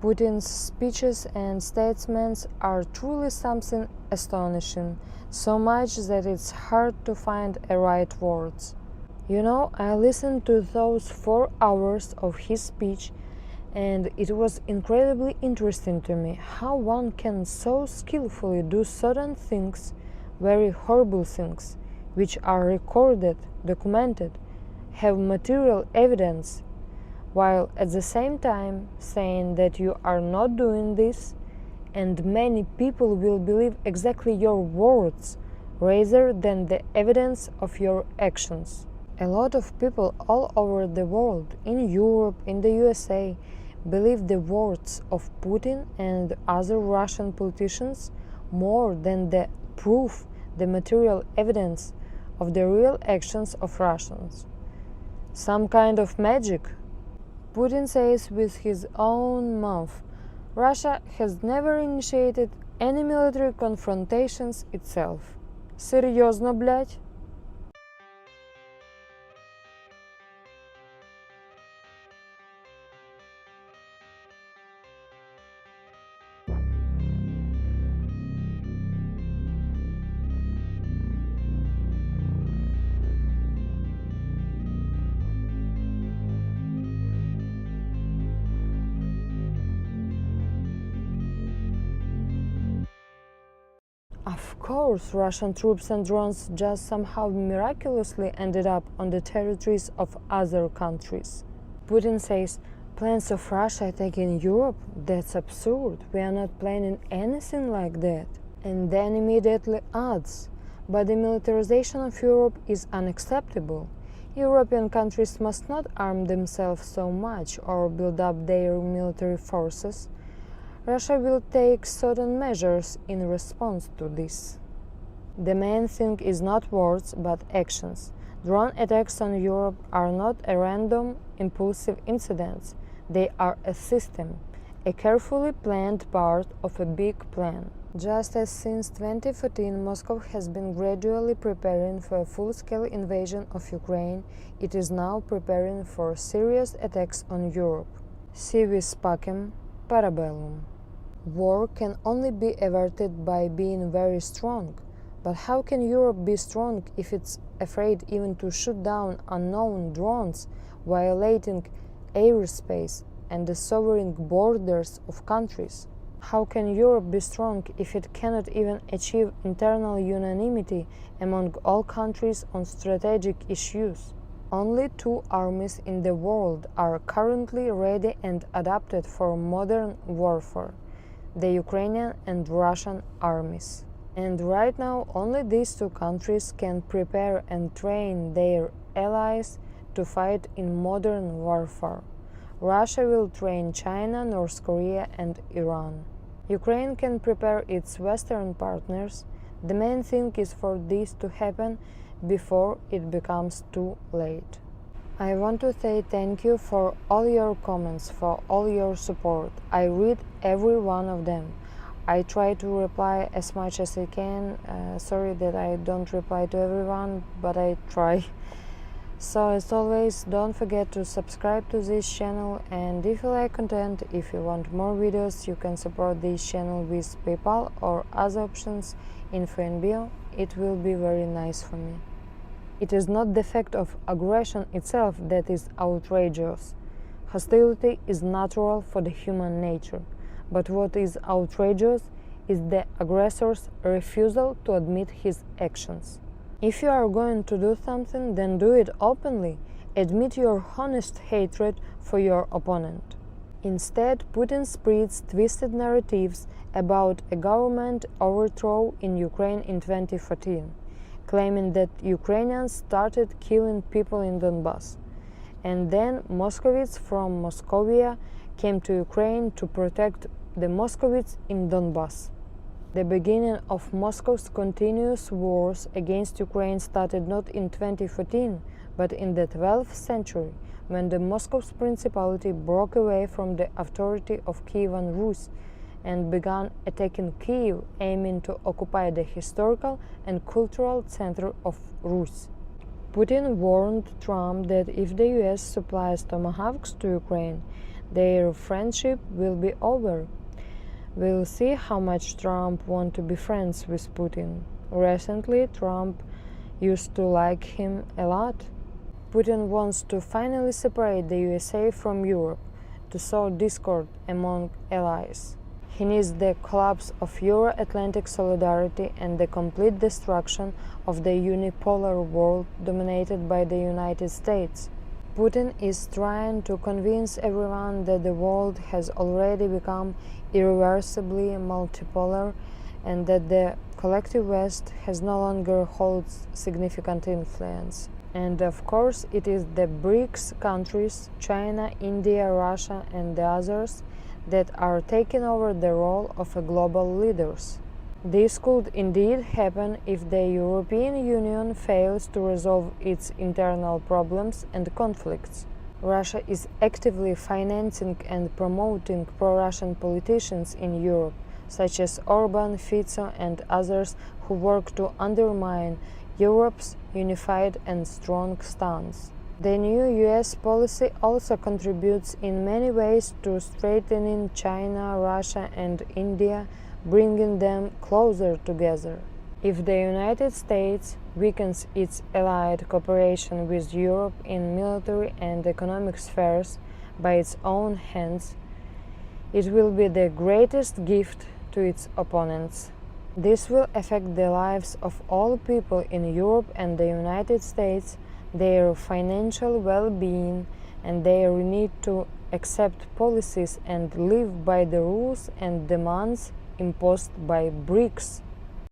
Putin's speeches and statements are truly something astonishing, so much that it's hard to find a right words. You know, I listened to those 4 hours of his speech, and it was incredibly interesting to me how one can so skillfully do certain things, very horrible things, which are recorded, documented, have material evidence, while at the same time saying that you are not doing this, and many people will believe exactly your words rather than the evidence of your actions. A lot of people all over the world, in Europe, in the USA, believe the words of Putin and other Russian politicians more than the proof, the material evidence of the real actions of Russians. Some kind of magic? Putin says with his own mouth, Russia has never initiated any military confrontations itself. Серьезно, блядь? Of course, Russian troops and drones just somehow miraculously ended up on the territories of other countries. Putin says, plans of Russia attacking Europe? That's absurd. We are not planning anything like that. And then immediately adds, but the militarization of Europe is unacceptable. European countries must not arm themselves so much or build up their military forces. Russia will take certain measures in response to this. The main thing is not words, but actions. Drone attacks on Europe are not a random, impulsive incidents. They are a system, a carefully planned part of a big plan. Just as since 2014 Moscow has been gradually preparing for a full-scale invasion of Ukraine, it is now preparing for serious attacks on Europe. Civis pacem, parabellum. War can only be averted by being very strong. But how can Europe be strong if it's afraid even to shoot down unknown drones, violating airspace and the sovereign borders of countries? How can Europe be strong if it cannot even achieve internal unanimity among all countries on strategic issues? Only 2 armies in the world are currently ready and adapted for modern warfare: the Ukrainian and Russian armies. And right now only these 2 countries can prepare and train their allies to fight in modern warfare. Russia will train China, North Korea and Iran. Ukraine can prepare its Western partners. The main thing is for this to happen before it becomes too late. I want to say thank you for all your comments, for all your support. I read every one of them. I try to reply as much as I can. Sorry that I don't reply to everyone, but I try. So as always, don't forget to subscribe to this channel, and if you like content, if you want more videos, you can support this channel with PayPal or other options, info in bio. It will be very nice for me. It is not the fact of aggression itself that is outrageous. Hostility is natural for the human nature, but what is outrageous is the aggressor's refusal to admit his actions. If you are going to do something, then do it openly. Admit your honest hatred for your opponent. Instead, Putin spreads twisted narratives about a government overthrow in Ukraine in 2014. Claiming that Ukrainians started killing people in Donbass. And then Moscovites from Moscovia came to Ukraine to protect the Moscovites in Donbass. The beginning of Moscow's continuous wars against Ukraine started not in 2014, but in the 12th century, when the Moscow's principality broke away from the authority of Kievan Rus and began attacking Kiev, aiming to occupy the historical and cultural center of Rus. Putin warned Trump that if the US supplies tomahawks to Ukraine, their friendship will be over. We'll see how much Trump wants to be friends with Putin. Recently, Trump used to like him a lot. Putin wants to finally separate the USA from Europe, to sow discord among allies. He needs the collapse of Euro-Atlantic solidarity and the complete destruction of the unipolar world dominated by the United States. Putin is trying to convince everyone that the world has already become irreversibly multipolar and that the collective West has no longer holds significant influence. And of course, it is the BRICS countries, China, India, Russia, and the others, that are taking over the role of global leaders. This could indeed happen if the European Union fails to resolve its internal problems and conflicts. Russia is actively financing and promoting pro-Russian politicians in Europe, such as Orban, Fico, and others who work to undermine Europe's unified and strong stance. The new US policy also contributes in many ways to strengthening China, Russia, and India, bringing them closer together. If the United States weakens its allied cooperation with Europe in military and economic spheres by its own hands, it will be the greatest gift to its opponents. This will affect the lives of all people in Europe and the United States, their financial well-being, and their need to accept policies and live by the rules and demands imposed by BRICS.